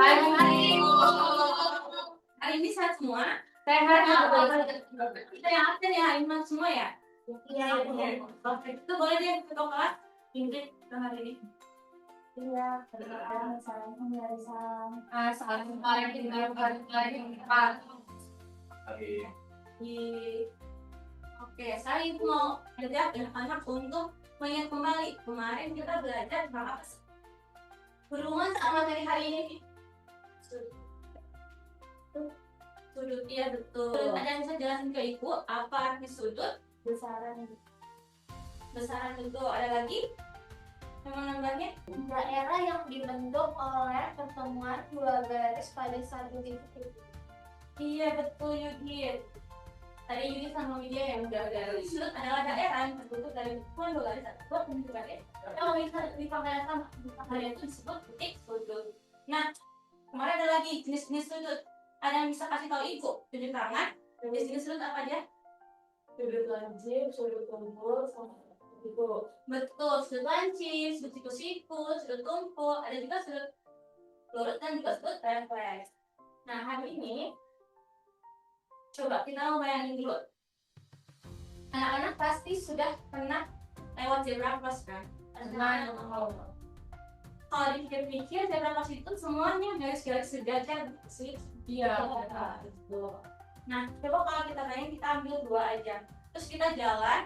Pagi. Hari ini sehat semua? Sehat. Kita yang absen ya hari ini semua ya? Iya. Oke, itu boleh deh ke kelas. Ingrid hari ini. Iya, salam dari salam. Salam lagi Pak. Oke, saya mau ajak anak-anak untuk mengingat kembali kemarin kita belajar tentang apa sih? Berhubungan sama materi hari ini. Sudut, iya betul. Ada yang bisa jelasin ke ibu apa arti sudut? Besaran Betul. Ada lagi yang mau nambahnya? daerah yang dibentuk oleh pertemuan dua garis pada satu titik. Iya betul Yudit. Tadi Yudit sama Widya yang udah sudut adalah daerah yang terbentuk dari pertemuan dua garis atau bentuk garis. Kalau bisa dipakai sama hal itu disebut titik sudut. Nah, kemarin ada lagi jenis-jenis sudut. Ada yang bisa kasih tahu ibu sudut tangan? Jenis-jenis sudut apa aja? Sudut lancip, sudut tumpul, sama ibu. Betul, sudut lancip, sudut siku-siku, sudut tumpul, ada juga sudut lurus dan juga sudut refleks. Nah, hari ini coba kita mau bayangin dulu. Anak-anak pasti sudah pernah lewat zebra cross kan? Kalau dipikir-pikir zebra cross itu semuanya garis-garis sejajar sih. Iya. Betul. Nah, coba kalau kita bayangin kita ambil dua aja. Terus kita jalan.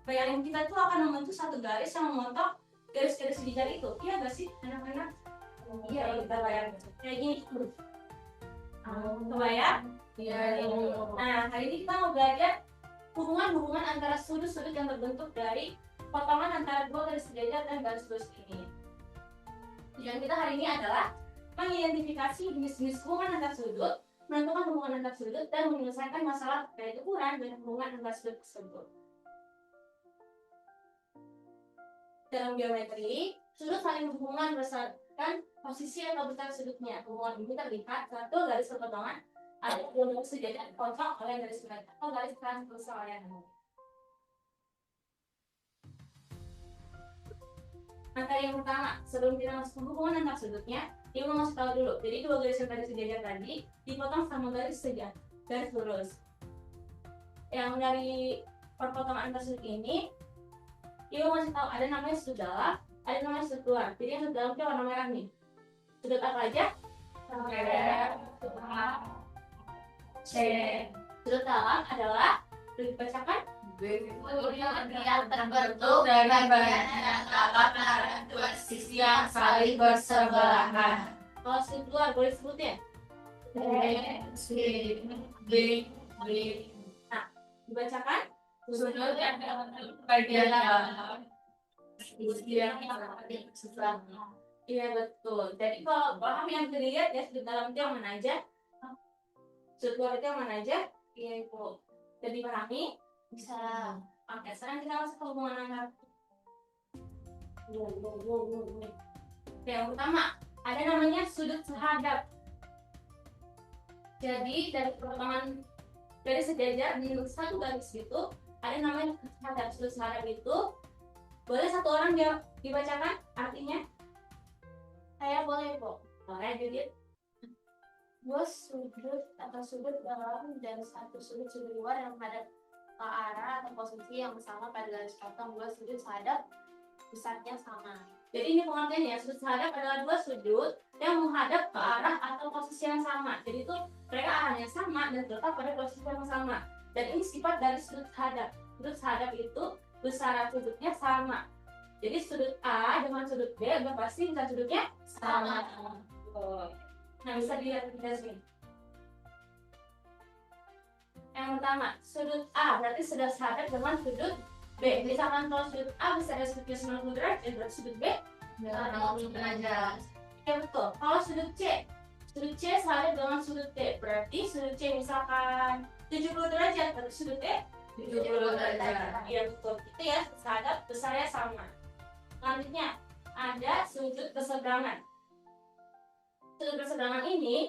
Bayangan kita tuh akan membentuk satu garis yang memotong garis-garis sejajar itu. Iya gak sih anak-anak? Iya, kita bayangin kayak gini. Kebayang? Iya. Nah, hari ini kita mau belajar hubungan antara sudut-sudut yang terbentuk dari potongan antara dua garis sejajar dan garis lurus ini. Tujuan kita hari ini adalah mengidentifikasi jenis-jenis hubungan antar sudut, menentukan hubungan antar sudut, dan menyelesaikan masalah terkait ukuran dan hubungan antar sudut tersebut. Dalam geometri, sudut saling berhubungan berdasarkan posisi atau besar sudutnya. Hubungan ini terlihat satu garis perpotongan ada dua garis sejajar dipotong oleh garis merata atau garis transversal yang materi yang pertama, sebelum kita masuk ke hubungan antar sudutnya, dia mau ngasih tahu dulu. Jadi dua garis yang tadi sejajar tadi dipotong sama garis sejajar, garis lurus. Yang dari perpotongan antar sudut ini, dia mau ngasih tahu ada namanya sudut dalam, ada namanya sudut luar. Jadi yang sudut dalam itu warna merah nih. Sudut apa aja? Sudut dalam adalah dibacakan yang terbentuk dari bagian yang dapat menarik dua sisi yang saling bersebelahan. Kalau sudut luar boleh sebutnya? Nah, dibacakan Sudut yang terbentuk bagian dalam sisi yang saling bersebelahan. Iya betul. Jadi kalau paham yang bisa dilihat ya sudut dalam itu yang mana aja, sudut luar itu yang mana aja, iya ibu. Jadi pahami? Bisa. Oke, sekarang kita masuk ke hubungan antar. Yang pertama, ada namanya sudut sehadap. Jadi dari perpotongan dari sejajar di satu garis itu ada namanya sudut sehadap. Sudut sehadap itu boleh satu orang dia dibacakan artinya? Saya boleh, Bu. Boleh, Judit. Dua sudut atau sudut dalam dan satu sudut luar yang menghadap ke arah atau posisi yang sama pada garis potong. Dua sudut sehadap besarnya sama. Jadi ini pengertiannya, sudut sehadap adalah dua sudut yang menghadap ke arah atau posisi yang sama. Jadi itu mereka arahnya sama dan terletak pada posisi yang sama. Dan ini sifat dari sudut sehadap. Sudut sehadap itu besaran sudutnya sama. Jadi sudut A dengan sudut B udah pasti bisa sudutnya sama. Nah, bisa dilihat di sini. Yang pertama, sudut A berarti sudah sehadap dengan sudut B. Misalkan kalau sudut A bisa ada sudutnya 90 derajat, berarti sudut B 90 derajat. ya betul. Kalau sudut C sehadap dengan sudut D, berarti sudut C misalkan 70 derajat, berarti sudut D 70 derajat. Iya betul. Itu ya sehadap besarnya sama. Selanjutnya ada sudut berseberangan. Sudut berseberangan ini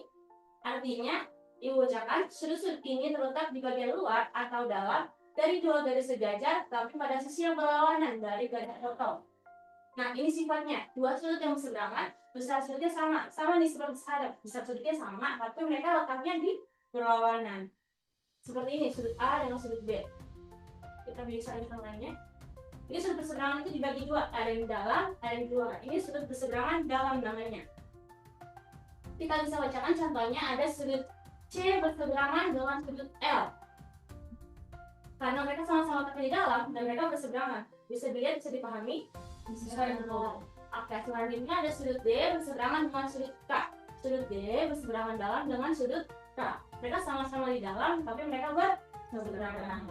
artinya diucapkan sudut-sudut ini terletak di bagian luar atau dalam dari dua garis sejajar tapi pada sisi yang berlawanan dari garis potong. Nah, ini sifatnya. Dua sudut yang berseberangan, besar sudutnya sama. Sama nih seperti hadap. Besar sudutnya sama, tapi mereka letaknya di berlawanan. Seperti ini, sudut A dengan sudut B. Kita bisa lihat lainnya. Ini sudut berseberangan itu dibagi dua. Ada yang dalam, ada yang di luar. Ini sudut berseberangan dalam namanya. Kita bisa bacakan contohnya, ada sudut C berseberangan dengan sudut L. Karena mereka sama-sama letaknya di dalam dan mereka berseberangan. Bisa dilihat, bisa dipahami. Oke, selanjutnya ada sudut D berseberangan dengan sudut K. Sudut D berseberangan dalam dengan sudut K. Mereka sama-sama di dalam, tapi mereka berseberangan.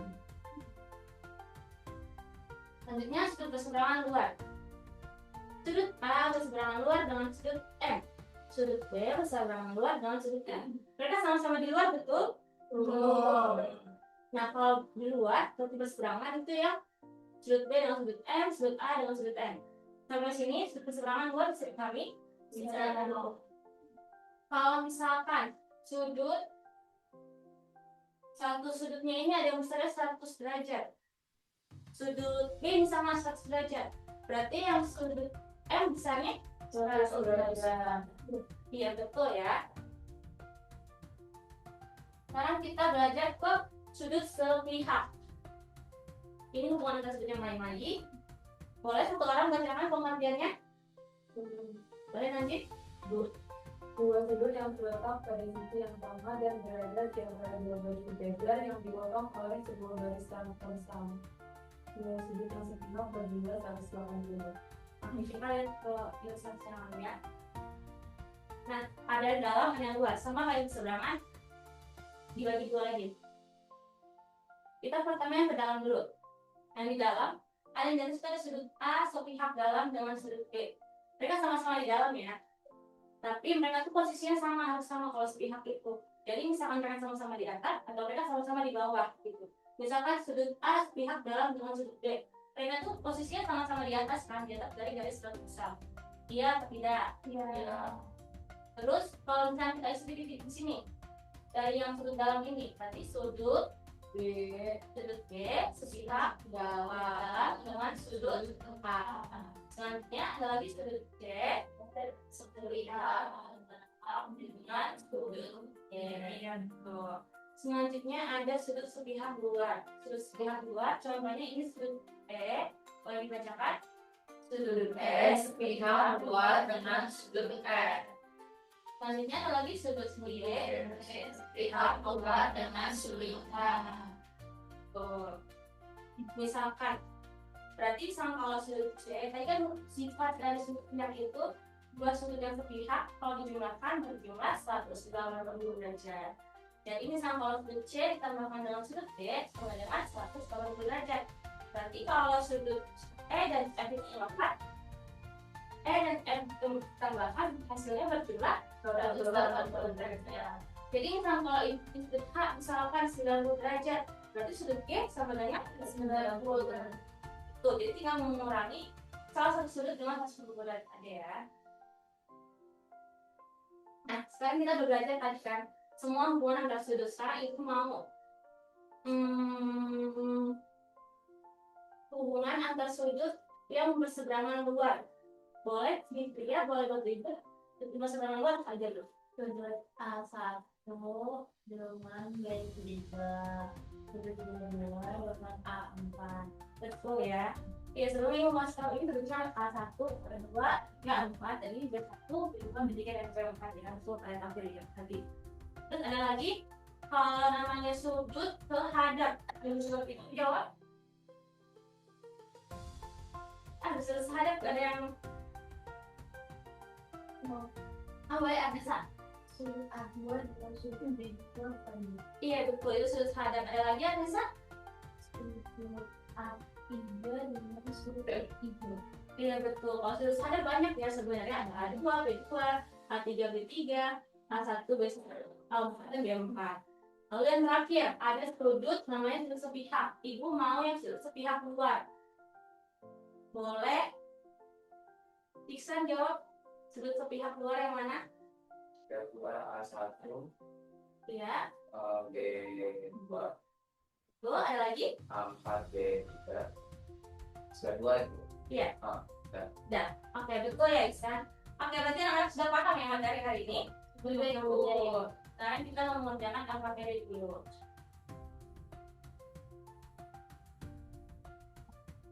Selanjutnya sudut berseberangan luar. Sudut A berseberangan luar dengan sudut M. Sudut B berseberangan luar dengan sudut M. Mereka sama-sama di luar, betul? Nah, kalau di luar, sudut berseberangan itu ya sudut B dengan sudut M, sudut A dengan sudut M. Sampai sini sudut berseberangan luar bisa dipahami? Bisa. Kalau misalkan satu sudutnya ini ada yang besarnya 100 derajat, sudut B sama 100 derajat, berarti yang sudut M besarnya 100 derajat. Iya, betul ya. Sekarang kita belajar ke sudut sepihak. Ini hubungan antara sudut yang lain lagi. Boleh satu orang bacakan pengertiannya? Boleh nanti? Dua sudut yang terletak pada sisi yang sama dan berada di antara dua garis berjajar yang dipotong oleh sebuah garis transversal. Dua sudut yang sepihak berjumlah 180. Kita lihat ke ilustrasi yang lain ya. Nah, ada yang dalam, ada yang luar. Sama kayak berseberangan, dibagi dua lagi. Kita pertama yang ke dalam dulu. Yang di dalam, ada yang jenis pada sudut A sepihak dalam dengan sudut B. Mereka sama-sama di dalam ya. Tapi mereka tuh posisinya sama, harus sama kalau sepihak itu. Jadi misalkan mereka sama-sama di atas atau mereka sama-sama di bawah gitu. Misalkan sudut A sepihak dalam dengan sudut B. Mereka tuh posisinya sama-sama di atas kan, di atas dari garis transversal. Iya atau tidak? Iya. Terus kalau misalnya kita isi di sini, dari yang sudut dalam ini, berarti sudut B sepihak dalam dengan sudut A. Selanjutnya ada lagi sudut C sepihak dengan sudut E. Selanjutnya ada sudut sepihak luar. Sudut sepihak luar, contohnya ini sudut E. Boleh dibacakan? Sudut E sepihak luar dengan sudut E. Selanjutnya ada lagi sudut B sepihak luar dengan sudut A. Misalkan, berarti kalau sudut C, tadi kan sifat dari sudut sepihak itu dua sudut yang sepihak kalau dijumlahkan berjumlah 180 derajat. Jadi misalnya kalau sudut C ditambahkan dengan sudut D sama dengan 180 derajat. Berarti kalau sudut E dan F ditambahkan, E dan F ditambahkan hasilnya berjumlah 180 derajat. Jadi misalnya kalau ini sudut H misalkan 90 derajat, berarti sudut G sama dengan 90 derajat. Tuh, jadi tinggal mengurangi salah satu sudut dengan 180 derajat aja ya. Nah, sekarang kita belajar tadi kan semua hubungan antara sudut. Sekarang itu mau hubungan antar sudut yang berseberangan luar. Boleh pria, boleh beribu. Sudut berseberangan luar aja dulu. Sudut A1 dengan B3, sudut luar dengan A4. Betul ya. Ya, sebelumnya mau tahu ini sudutnya A1, A2, A4, dan ini B1, B2, B3, dan B4 ya. Betul, kalian tampil ya tadi. Terus ada lagi kalau namanya sudut terhadap. Yang sudut itu jawab. Sudut terhadap ada yang boleh ada sah. Sudut A2 dengan sudut B2. Iya betul, itu sudut terhadap. Ada lagi ada sah? Sudut A3 dengan sudut B3. Iya betul, kalau sudut terhadap banyak ya sebenarnya. Ada A2, B2, A3, B3, A1, B1, A4, dan B4. Lalu yang terakhir, ada sudut namanya sudut sepihak. Ibu mau yang sudut sepihak luar. Boleh? Iksan jawab, sudut sepihak luar yang mana? Yang luar A1, Iya. B2, Tuh, ada lagi? A4, B3. Sudah dua itu. Iya. Oke, betul ya Ihsan. Oke, berarti anak sudah paham ya materi hari ini. Betul. Sekarang kita mau mengerjakan materi dulu.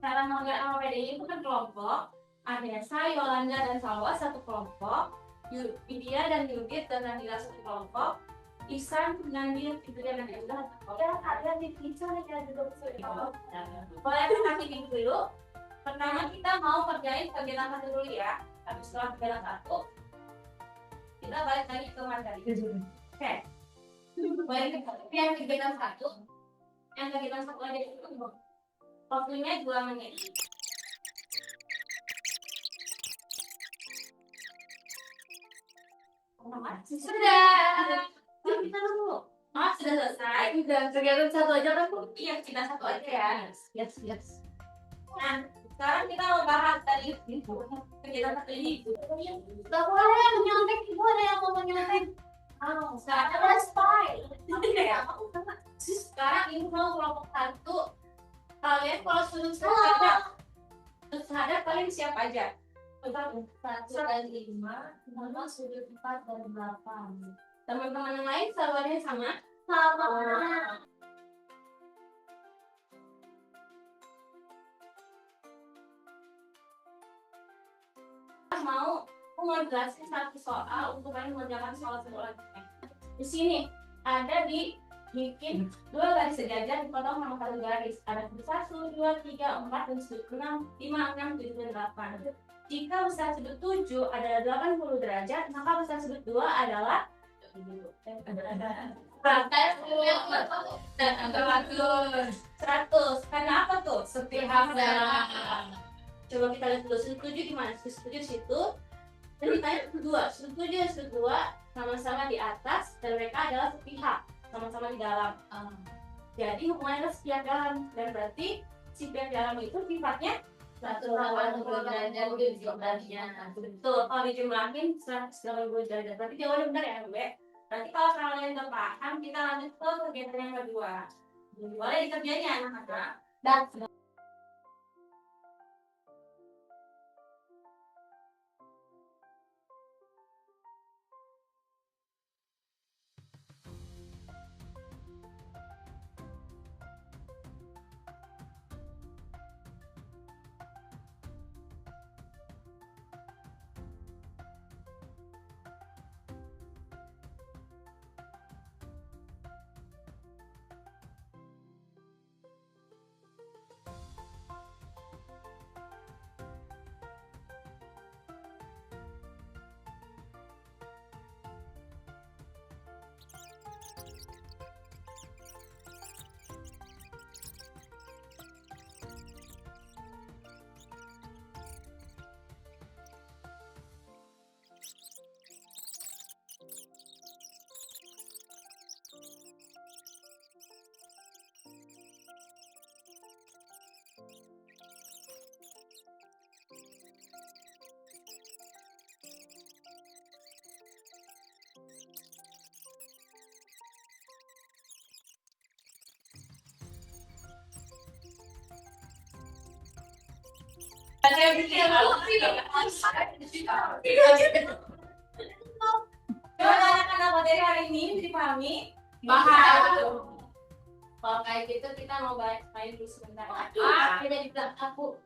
Cara mengerjakan materi ini bukan kelompok. Ada saya, Yolanda, dan Salwa satu kelompok. Widya dan Yudit dan Nabila satu kelompok. Ihsan, Nabil, Fitria, dan Enda satu kelompok. Ada di pizza yang juga Boleh kita kasih dulu. Pertama kita mau kerjain kegiatan satu dulu ya. Habis setelah kegiatan satu, kita balik lagi ke materi. Oke. Balik ke yang kegiatan satu. Yang kegiatan satu aja itu waktunya 2 menit. Sudah. Kita dulu. Oh, sudah selesai. Udah kegiatan satu aja kan Bu? Iya, kita satu aja ya. Yes. Nah, sekarang kita mau bahas tadi kegiatan satu ini. Gak boleh menyontek, ibu ada yang mau menyontek. Sekarang Ada spy. Sekarang ibu mau kelompok satu. Kalian kalau sudut sadar kalian siap aja. 1 dan 5, sama sudut 4 dan 8. Teman-teman yang lain salurannya sama. Sama. Aku mau jelasin satu soal untuk kalian mengerjakan soal lagi. Di sini ada bikin 2 garis sejajar dipotong sama 1 garis. Ada sudut 1, 2, 3, 4, dan sudut 6, 5, 6, 7, dan 8. Jika besar sudut 7 adalah 80 derajat, maka besar sudut 2 adalah 100. Karena apa tuh? Sepihak dalam. Coba kita lihat dulu sudut 7 gimana? Sudut 7 situ. Dan ditanya sudut 2. Sudut 7 dan sudut 2 sama-sama di atas dan mereka adalah sepihak, sama-sama di dalam. Jadi hubungannya adalah sepihak dalam dan berarti si pihak dalam itu sifatnya 180 derajat jumlahnya. betul. Kalau dijumlahin 180 derajat. Berarti jawabannya benar ya, Mbak? Berarti kalau kalian udah paham, kita lanjut ke kegiatan yang kedua. Boleh dikerjain ya anak-anak? Dan Coba anak-anak materi hari ini dipahami? Paham. Kalau kayak gitu kita mau main dulu sebentar. tidak juga aku.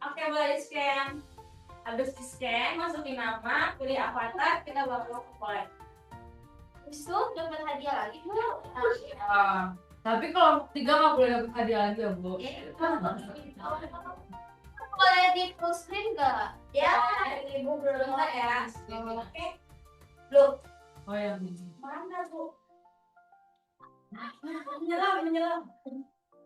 Oke, boleh di scan. Habis di scan, masukin nama, pilih avatar, kita bawa ke collect. Habis itu dapat hadiah lagi Bu. Tapi kalau 3 nggak boleh dapat hadiah lagi ya Bu. Boleh di full screen nggak? Ya, ibu belum ya. Oke. Loh, Oh ya. mana Bu? Menyelam.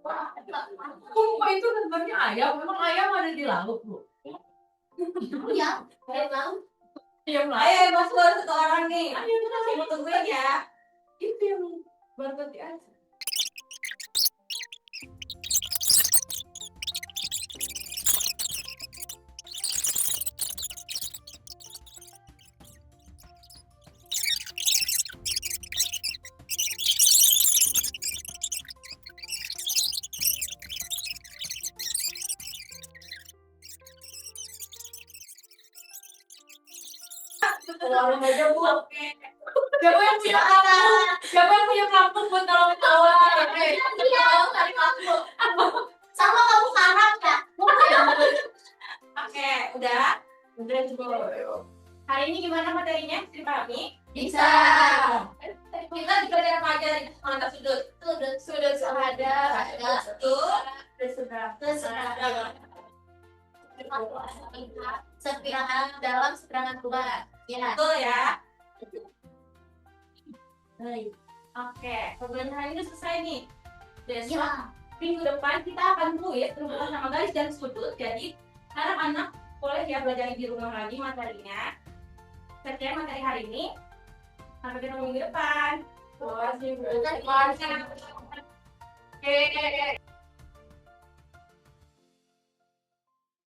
Kok itu gambarnya ayam? Memang ayam ada di laut Bu. Iya, memang. Ayam laut. Ayo masuk satu orang nih. Ibu tungguin ya. Itu yang baru di aja. Keluarin aja Bu. Siapa yang punya anak? Siapa yang punya pelampung buat tolong tawa? Sama kamu karam ya? Oke, udah. Udah cukup. Hari ini gimana materinya? Dipahami? Bisa. Kita dipelajari apa aja dari mata sudut? Sudut ada Sepirangan dalam, sepirangan luar. Ya. betul ya. Oke, pembelajaran hari ini selesai nih. Besok Ya. minggu depan kita akan tulis berhubungan sama garis dan sudut. Jadi anak-anak boleh ya belajar di rumah lagi materinya. Sekian materi hari ini. Sampai ketemu minggu depan. Makasih Bu. Oke.